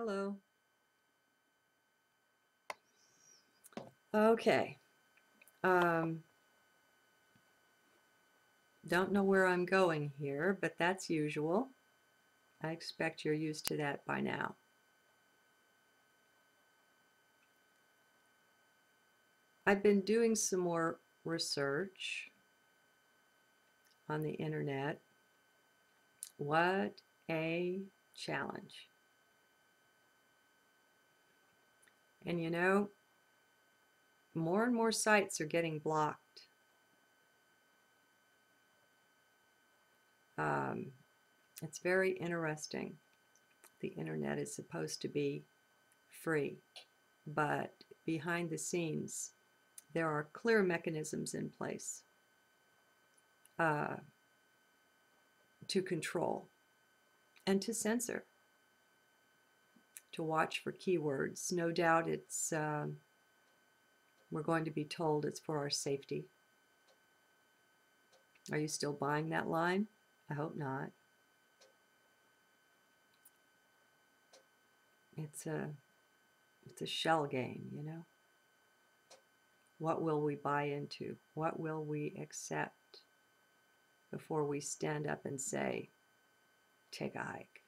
Hello. Okay. Um, don't know where I'm going here, but that's usual. I expect you're used to that by now. I've been doing some more research on the internet. What a challenge. And you know, more and more sites are getting blocked. Um, it's very interesting. The internet is supposed to be free, but behind the scenes, there are clear mechanisms in place uh, to control and to censor, to watch for keywords. No doubt we're going to be told it's for our safety. Are you still buying that line? I hope not. It's a shell game, you know. What will we buy into? What will we accept before we stand up and say, take a hike?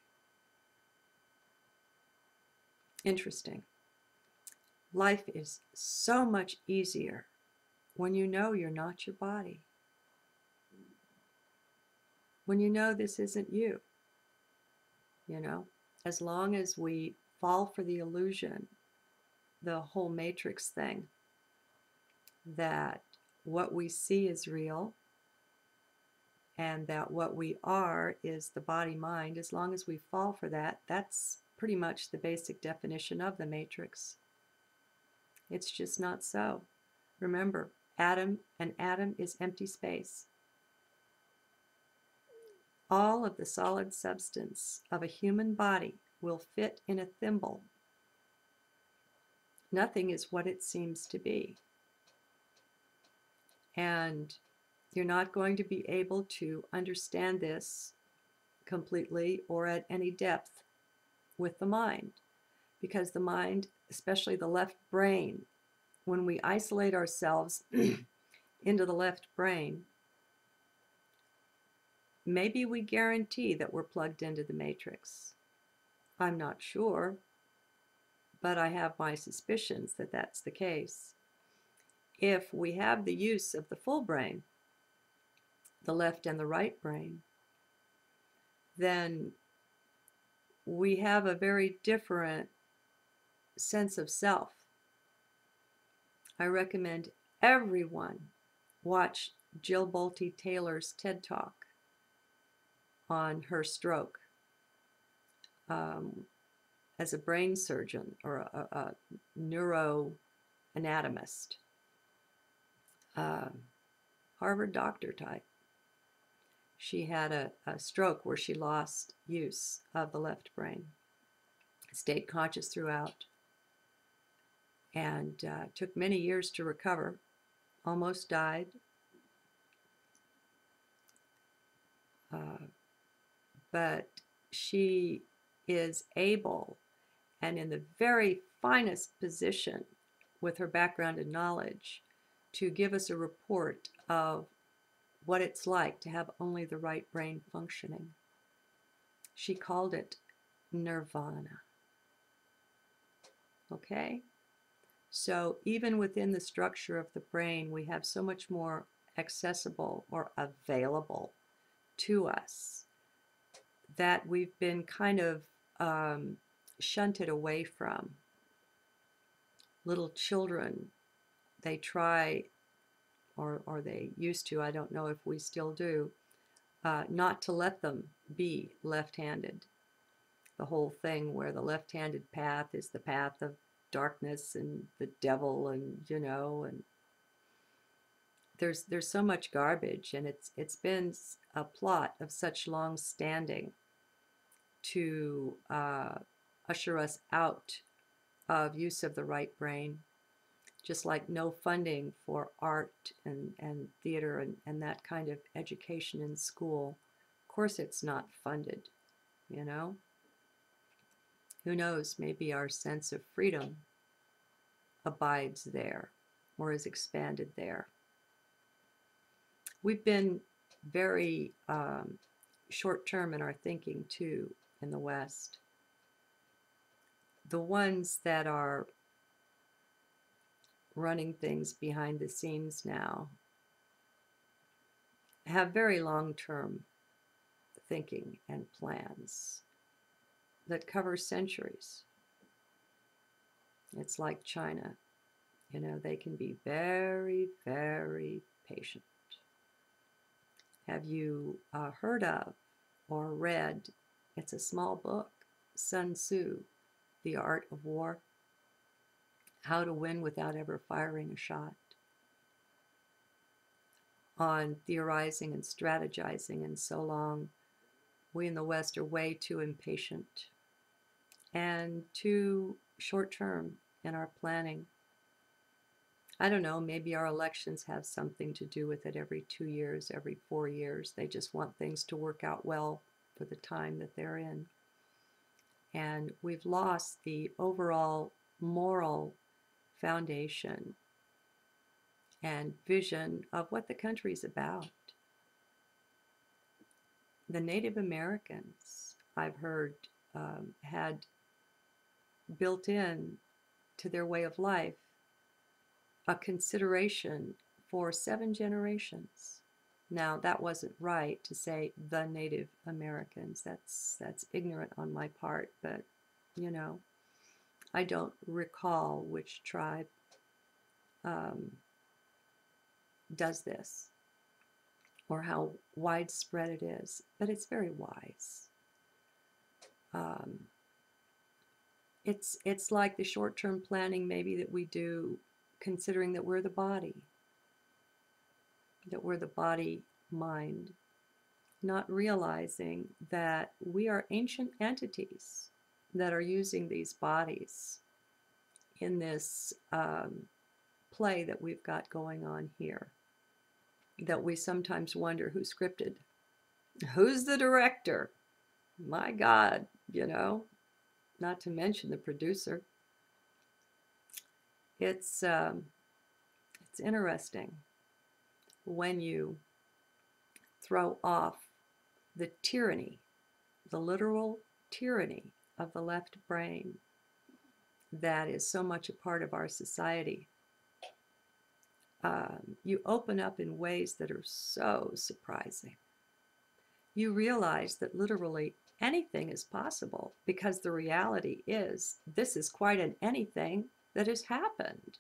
Interesting. Life is so much easier when you know you're not your body. When you know this isn't you. You know, as long as we fall for the illusion, the whole matrix thing, that what we see is real and that what we are is the body mind, as long as we fall for that, that's pretty much the basic definition of the matrix. It's just not so. Remember, an atom is empty space. All of the solid substance of a human body will fit in a thimble. Nothing is what it seems to be. And you're not going to be able to understand this completely or at any depth with the mind, because the mind, especially the left brain, when we isolate ourselves into the left brain, maybe we guarantee that we're plugged into the matrix. I'm not sure, but I have my suspicions that that's the case. If we have the use of the full brain, the left and the right brain, then we have a very different sense of self. I recommend everyone watch Jill Bolte Taylor's TED Talk on her stroke. As a brain surgeon or a neuroanatomist, Harvard doctor type. She had a stroke where she lost use of the left brain, stayed conscious throughout, and took many years to recover, almost died. But she is able and in the very finest position with her background and knowledge to give us a report of what it's like to have only the right brain functioning. She called it nirvana. Okay? So even within the structure of the brain, we have so much more accessible or available to us that we've been kind of shunted away from. Little children, they try, or they used to, I don't know if we still do, not to let them be left-handed. The whole thing where the left-handed path is the path of darkness and the devil, and you know, and there's so much garbage, and it's been a plot of such long standing to usher us out of use of the right brain, just like no funding for art and theater and that kind of education in school. Of course it's not funded, you know. Who knows, maybe our sense of freedom abides there or is expanded there. We've been very short-term in our thinking too in the West. The ones that are running things behind the scenes now have very long-term thinking and plans that cover centuries. It's like China. You know, they can be very, very patient. Have you heard of or read, it's a small book, Sun Tzu, The Art of War? How to Win Without Ever Firing a Shot. On theorizing and strategizing, and so long, we in the West are way too impatient and too short-term in our planning. I don't know, maybe our elections have something to do with it. Every 2 years, every 4 years. They just want things to work out well for the time that they're in. And we've lost the overall moral foundation and vision of what the country's about. The Native Americans, I've heard, had built in to their way of life a consideration for 7 generations. Now, that wasn't right to say the Native Americans. That's ignorant on my part, but, you know, I don't recall which tribe does this or how widespread it is, but it's very wise. It's like the short-term planning maybe that we do, considering that we're the body mind, not realizing that we are ancient entities that are using these bodies in this play that we've got going on here, that we sometimes wonder who scripted, who's the director. My God, you know, not to mention the producer. It's interesting when you throw off the tyranny, the literal tyranny of the left brain that is so much a part of our society. You open up in ways that are so surprising. You realize that literally anything is possible, because the reality is this is quite an anything that has happened.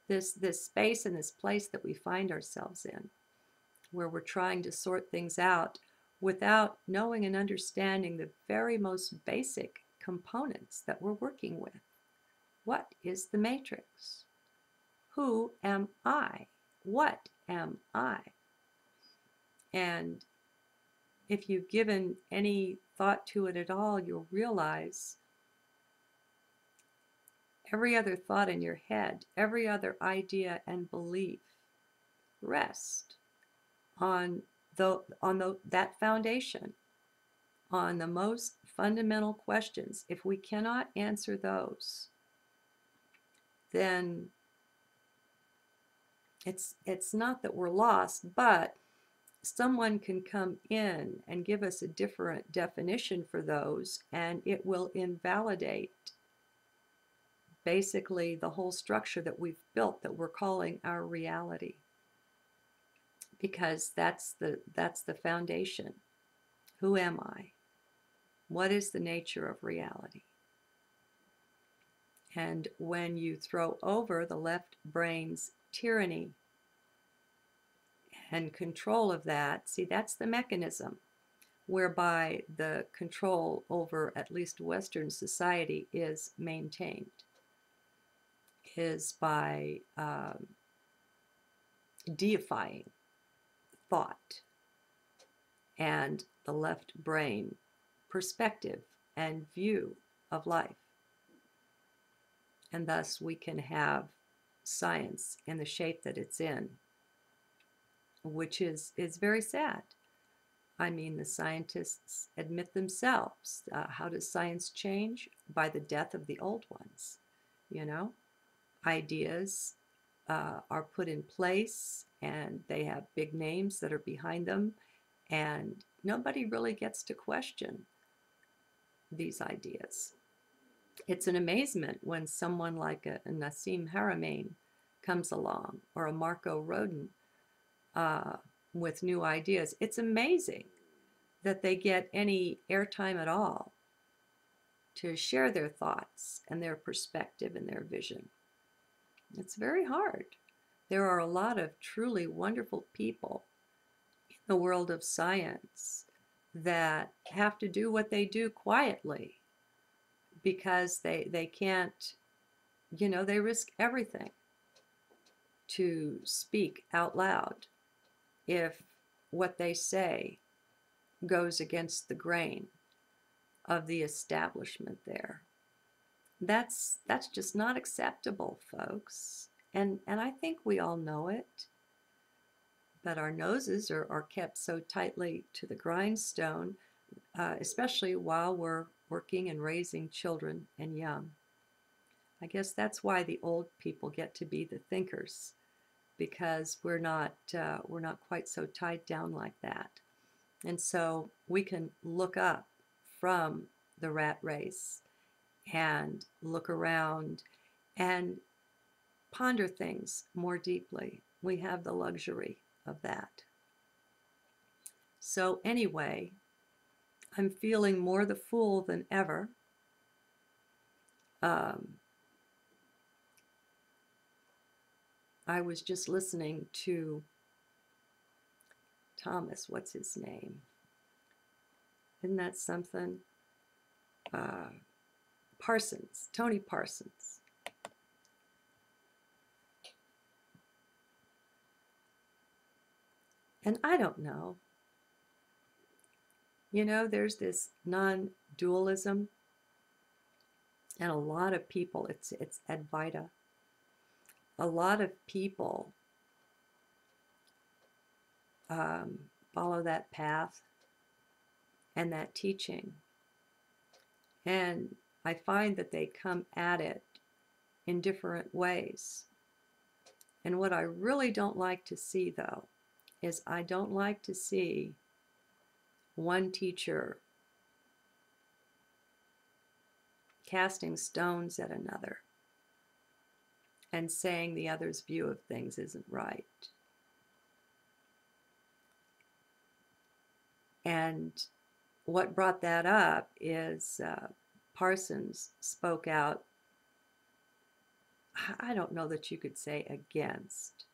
This space and this place that we find ourselves in, where we're trying to sort things out without knowing and understanding the very most basic components that we're working with. What is the matrix? Who am I? What am I? And if you've given any thought to it at all, you'll realize every other thought in your head, every other idea and belief rest on that foundation, on the most fundamental questions. If we cannot answer those, then it's not that we're lost, but someone can come in and give us a different definition for those, and it will invalidate basically the whole structure that we've built that we're calling our reality, because that's the foundation. Who am I? What is the nature of reality? And when you throw over the left brain's tyranny and control of that, see, that's the mechanism whereby the control over at least Western society is maintained, is by deifying thought and the left brain perspective and view of life. And thus we can have science in the shape that it's in, which is very sad. I mean, the scientists admit themselves. How does science change? By the death of the old ones. You know, ideas are put in place and they have big names that are behind them, and nobody really gets to question these ideas. It's an amazement when someone like a Nassim Haramein comes along, or a Marco Rodin, uh, with new ideas. It's amazing that they get any airtime at all to share their thoughts and their perspective and their vision. It's very hard. There are a lot of truly wonderful people in the world of science that have to do what they do quietly because they can't, they risk everything to speak out loud if what they say goes against the grain of the establishment there. That's just not acceptable, folks. And I think we all know it, but our noses are kept so tightly to the grindstone, especially while we're working and raising children and young. I guess that's why the old people get to be the thinkers, because we're not quite so tied down like that. And so we can look up from the rat race and look around and ponder things more deeply. We have the luxury of that. So anyway, I'm feeling more the fool than ever. I was just listening to Thomas, what's his name? Isn't that something? Parsons, Tony Parsons. And I don't know. There's this non-dualism, and a lot of people, it's Advaita. A lot of people follow that path and that teaching. And I find that they come at it in different ways. And what I really don't like to see, though, is I don't like to see one teacher casting stones at another and saying the other's view of things isn't right. And what brought that up is Parsons spoke out, I don't know that you could say against,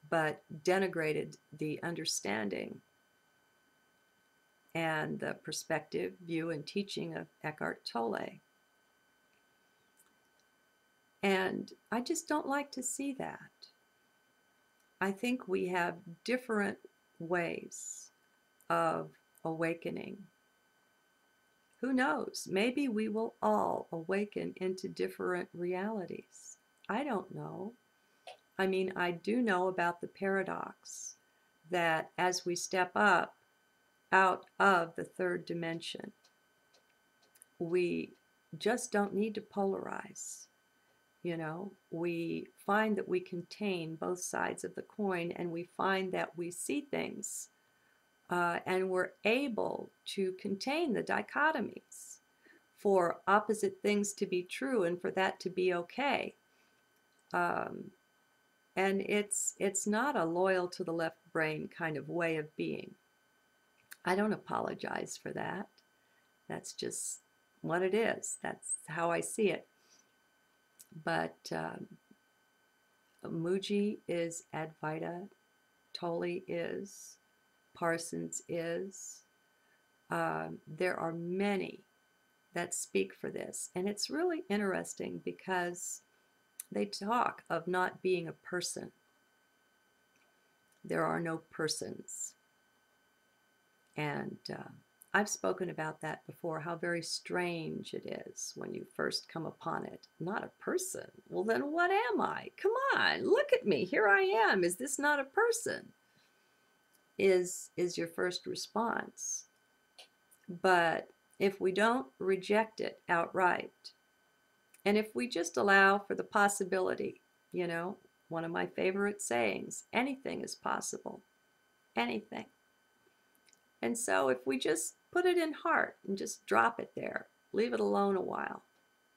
but denigrated the understanding and the perspective, view, and teaching of Eckhart Tolle. And I just don't like to see that. I think we have different ways of awakening. Who knows? Maybe we will all awaken into different realities. I don't know. I mean, I do know about the paradox that as we step up out of the third dimension, we just don't need to polarize. We find that we contain both sides of the coin, and we find that we see things and we're able to contain the dichotomies for opposite things to be true and for that to be okay. And it's not a loyal to the left brain kind of way of being. I don't apologize for that. That's just what it is. That's how I see it. But Mooji is Advaita, Tolle is, Parsons is. There are many that speak for this. And it's really interesting because they talk of not being a person. There are no persons. And I've spoken about that before, how very strange it is when you first come upon it. Not a person. Well, then what am I? Come on, look at me. Here I am. Is this not a person? is your first response. But if we don't reject it outright, and if we just allow for the possibility, you know, one of my favorite sayings, anything is possible, anything. And so if we just put it in heart and just drop it there, leave it alone a while,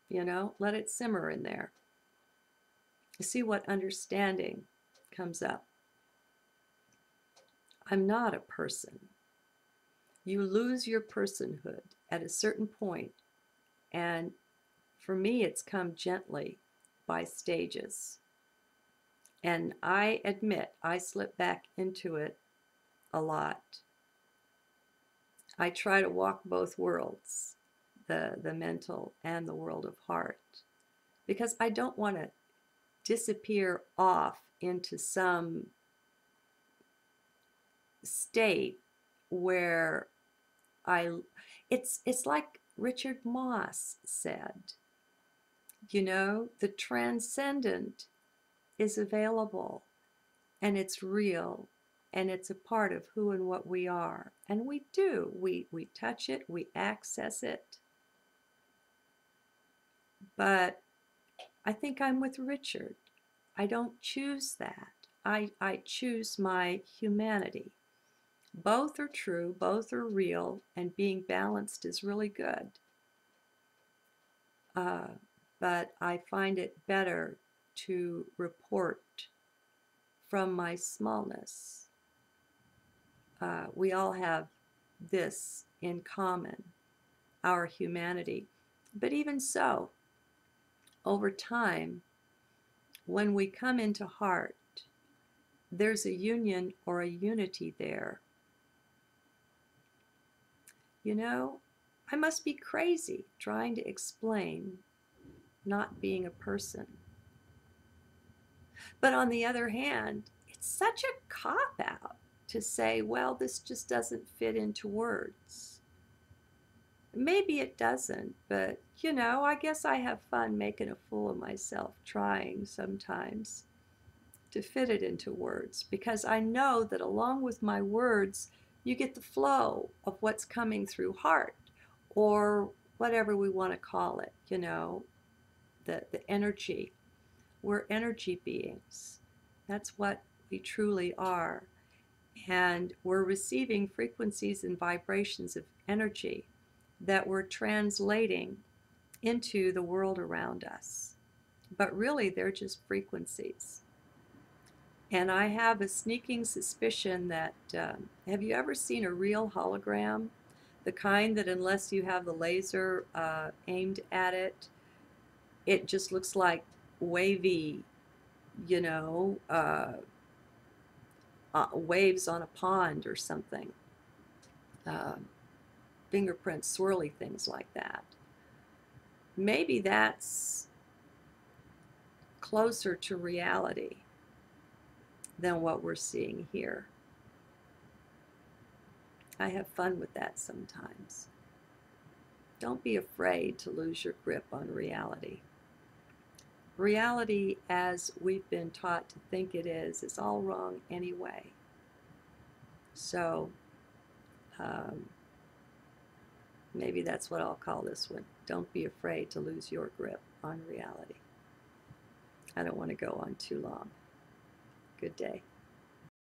you know, let it simmer in there, see what understanding comes up. I'm not a person. You lose your personhood at a certain point, and for me it's come gently by stages. And I admit I slip back into it a lot. I try to walk both worlds, the mental and the world of heart, because I don't want to disappear off into some state where it's like Richard Moss said, you know, the transcendent is available and it's real and it's a part of who and what we are. And we do. We touch it, we access it. But I think I'm with Richard. I don't choose that. I choose my humanity. Both are true, both are real, and being balanced is really good. But I find it better to report from my smallness. We all have this in common, our humanity. But even so, over time, when we come into heart, there's a union or a unity there. You know, I must be crazy trying to explain not being a person. But on the other hand, it's such a cop-out to say, well, this just doesn't fit into words. Maybe it doesn't, but, you know, I guess I have fun making a fool of myself, trying sometimes to fit it into words, because I know that along with my words, you get the flow of what's coming through heart, or whatever we want to call it, you know, the energy. We're energy beings. That's what we truly are. And we're receiving frequencies and vibrations of energy that we're translating into the world around us. But really, they're just frequencies. And I have a sneaking suspicion that, have you ever seen a real hologram? The kind that unless you have the laser aimed at it, it just looks like wavy, you know, waves on a pond or something. Fingerprints, swirly things like that. Maybe that's closer to reality than what we're seeing here. I have fun with that sometimes. Don't be afraid to lose your grip on reality. Reality, as we've been taught to think it is all wrong anyway. So, maybe that's what I'll call this one. Don't be afraid to lose your grip on reality. I don't want to go on too long. Good day.